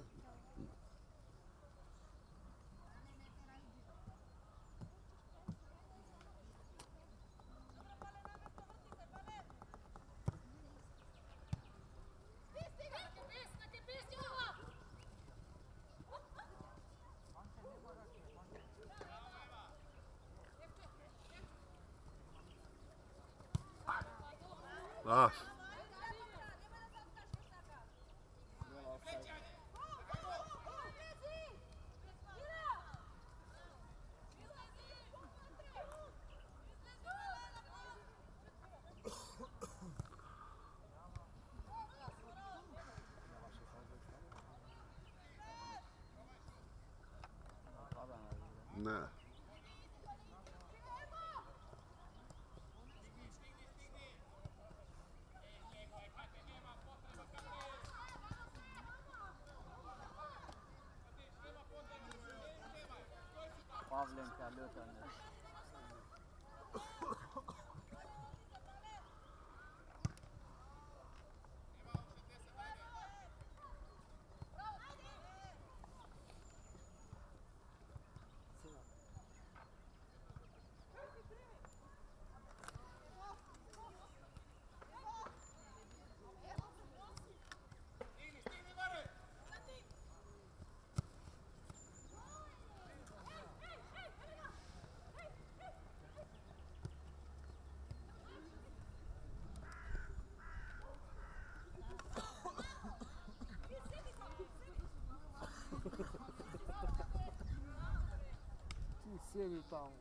Las. Ne. Pavlenka lutanje. sjedi tamo.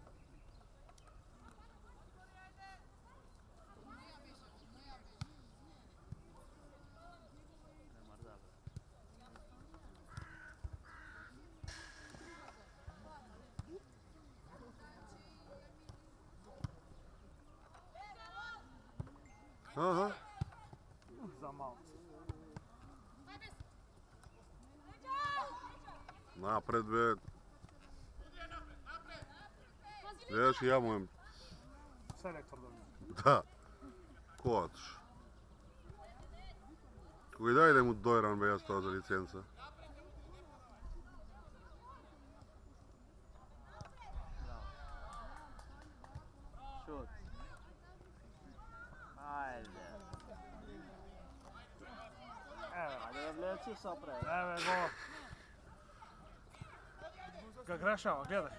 Aha. Za malo. Napred, be. Gledaš, ja mojem. Selektor dobio. Da. Koč. Koji daj da mu dojran be jaz to za licenca. Šut. Ajde. Evo, Ajde da vleci sa pre. evo je gol. Ga grešava, gledaj.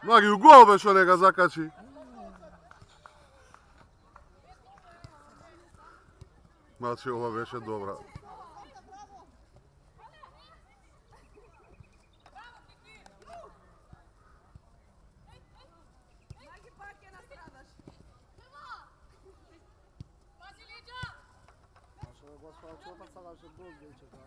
Magi u gol be što neka zakači. Znači ova veše dobra. Našega gospoda Čopa sada že gol gdje da.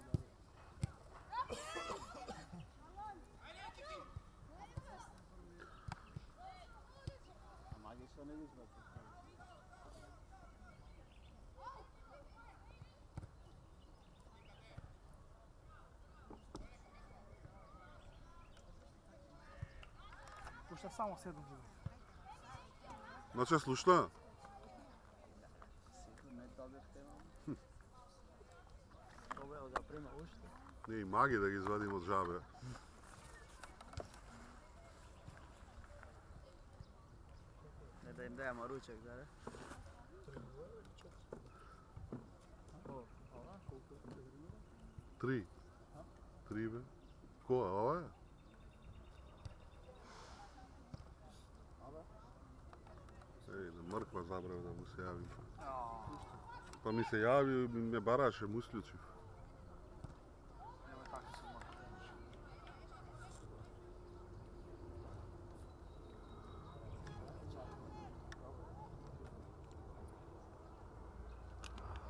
A Magi se ne izbati. Pušta samo 7 ljudi. Znači slušna? Sigurno je dobio tema. Dobro ga prima ušte. Nije i magi da ga izvadim od žabe. Ne da im dajemo ručak, zare? Tri. Tri be. Ko, ova je? Ej, da mrkva zabrao da mu se javim. Pa mi se javio i me barašem usključio. Evo tako se može pomoći.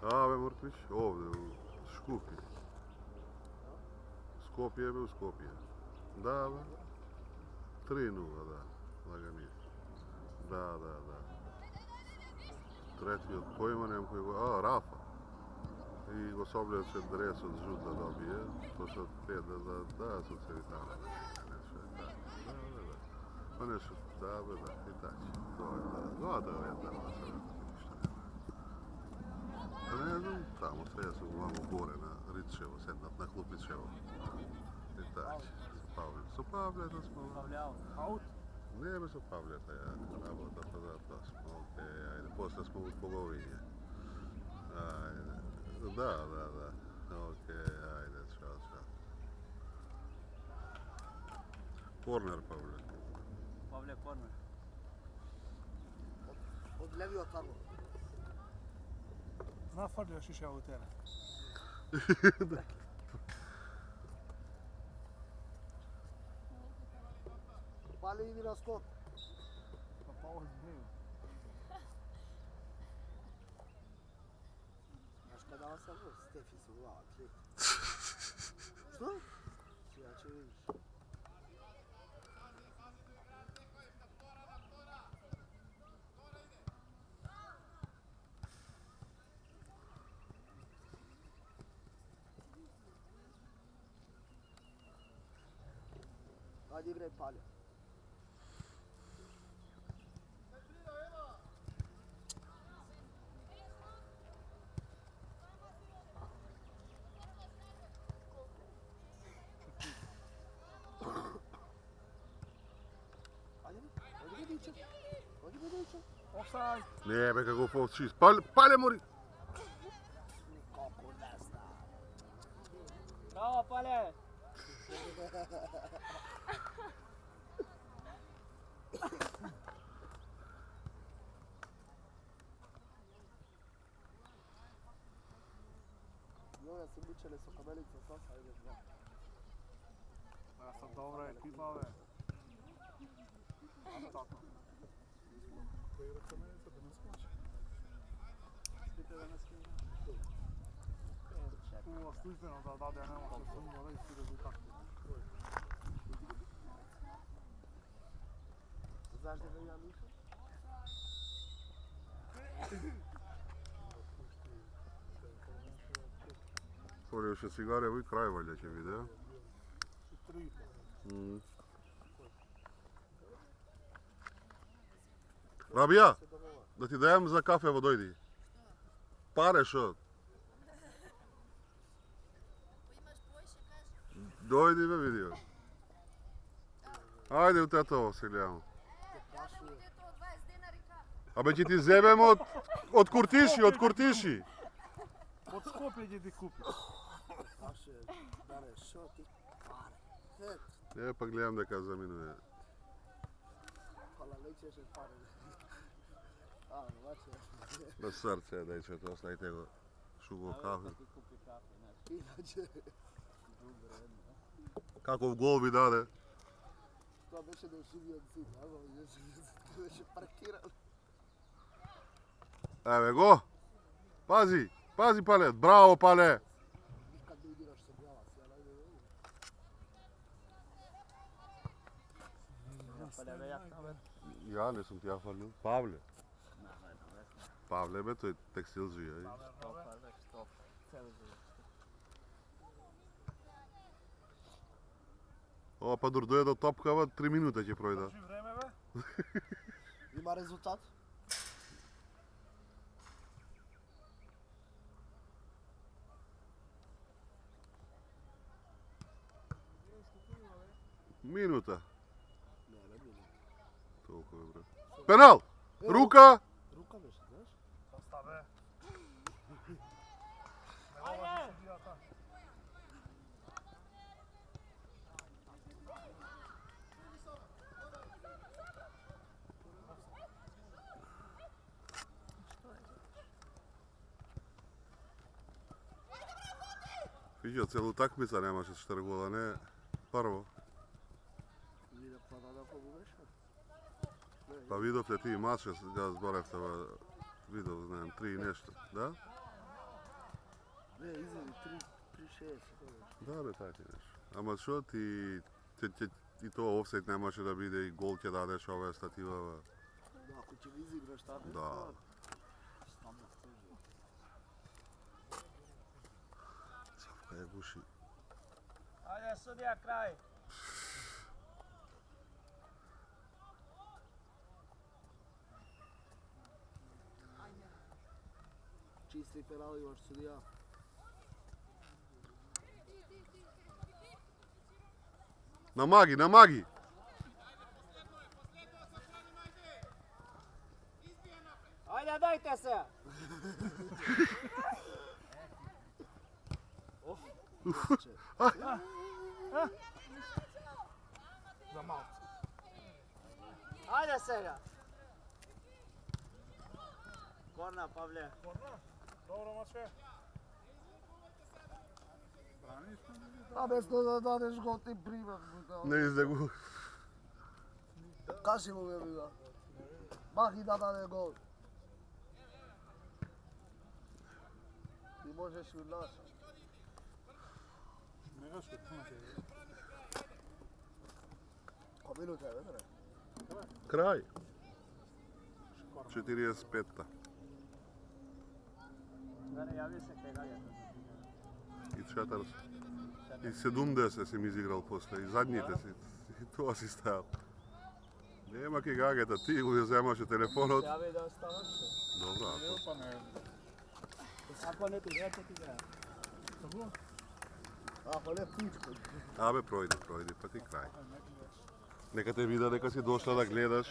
A, be Mrkvić, ovdje u Škupi. Skopje be u Skopje. Da, be. 3-0, da. Laganije. Da. Treći od pojma, nemam koji go... A, Rafa. I Gosobljev će dres od žuta dobije. To što 5 da su se i tamo. Nešto je tako. Da. Pa nešto, da, i tako. To je da. Da, je tamo da se ništa nema. Pa ne znam, tamo sve su vamo gore na Ričevo, sednat na Klupićevo. I tako. Su Pavljeta smo... Pavljao. Aut. Ne bez Pavljeta, ja. Rabota, pa zato smo, okej, ajde. Poslije smo u Bogovinje. Ajde. Da. Okej, ajde, čao. Korner, Pavle. Pavle korner. Odlevio tamo. Nafardio šiša u teren. Pali idi na skok. Pa ovo zbiju. Znaš kada vam sam bio? Stefi su glava, klik. Što? Ja će vidiš. Ajde igraj Palja. Offside. Ne, be kako po čist. Palje mori! Kako ne zna. Bravo, Pale! I onda se mučili su kamelica sosa ili dva. Ja sam dobra ekipa, ove. Tako. Koji je kamenica da nas skoči? Spite da nas kina. Ovo službeno da dade, ne može se mora isti rezultat. Znaš da ga ja Miša? Otvorio še cigare, evo i kraj valjda će video. Tri. Rabija, da ti dajem za kafe, evo dojdi. Pare šo? Dojdi me vidio. Ajde u tetovo se gledamo. A be će ti zebem od kurtiši, od kurtiši. Od Skopje gdje ti kupi. Naše, dane, šo ti pare. Het, E pa gledam da kad zaminuje. hvala, nećeš je pare. A, novače. Na srce, da će to ostavite go šugo kafe. Ti kupi kafe, znaš. Inače, Drugo redno. Kakov gol bi dade. to беше da je živio zid, ovo je беше parkirao. Evo go. Pazi, pazi Pale, bravo Pale. Nikad ne idiraš sa glava, ja najde vidim. Pa da ve jak kamer. Ja nisam ti ja falil. Pavle. Na, vesna. Pavle be, to je tekstil žija. Stop, veš, stop. Celo život. Ova pa doje do topkava, 3 minute će projda. Drži vreme, be. Ima rezultat? Minuta. Ne, ne bilo. Toliko je bre. Penal! Ruka! Ruka беше, znaš? Dosta, be. Ajde! Vidio, celu utakmica nemaš 4 gola, ne prvo. Видя па да хубаво беше. Pa vidovte ti mače, ja zborevte, vidov, znam, 3 i nešto, da? Не, изяви 3-6. Da, be, taj ti nešto. Ама što ti, i to offside ne može da bide i gol će dadeš ove stativava. Да, ако ќе ги изиграш така. Da. Cavka je guši. Ajde, sudija, kraj. Чисти пенали имаш судија. Na magi, na magi! Ajde, dajte se! Za malo. Ajde сега! Корна, Павле. Dobro, mače. А без да дадеш гол ти пример. Ne izde gol. Кажи му ме била. Махи да даде гол. Ти можеш и од нас. Не ga šutnite. Ко минута е, бе? Kraj. 45. Dane, javi se kaj dalje. I 40. I 70 si mi izigral posle. I zadnjite si. I to si stajal. Nema ki gageta, ti uzemaš telefon od... Javi da ostavaš. Dobro, ako. Pa ne. Ako ne ti gledate, ti gleda. Ако не пичко. Abe, projdi, pa ti kraj. Neka te vida, neka si došla da gledaš.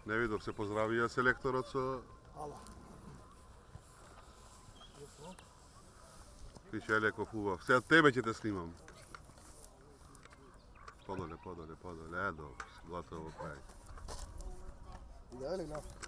Ne vidim, se pozdravija selektor od so... Ала. Piše Eljeko fuva. Sve tebe će te snimam. Podole. Edo, gotovo kraj. Да, или на?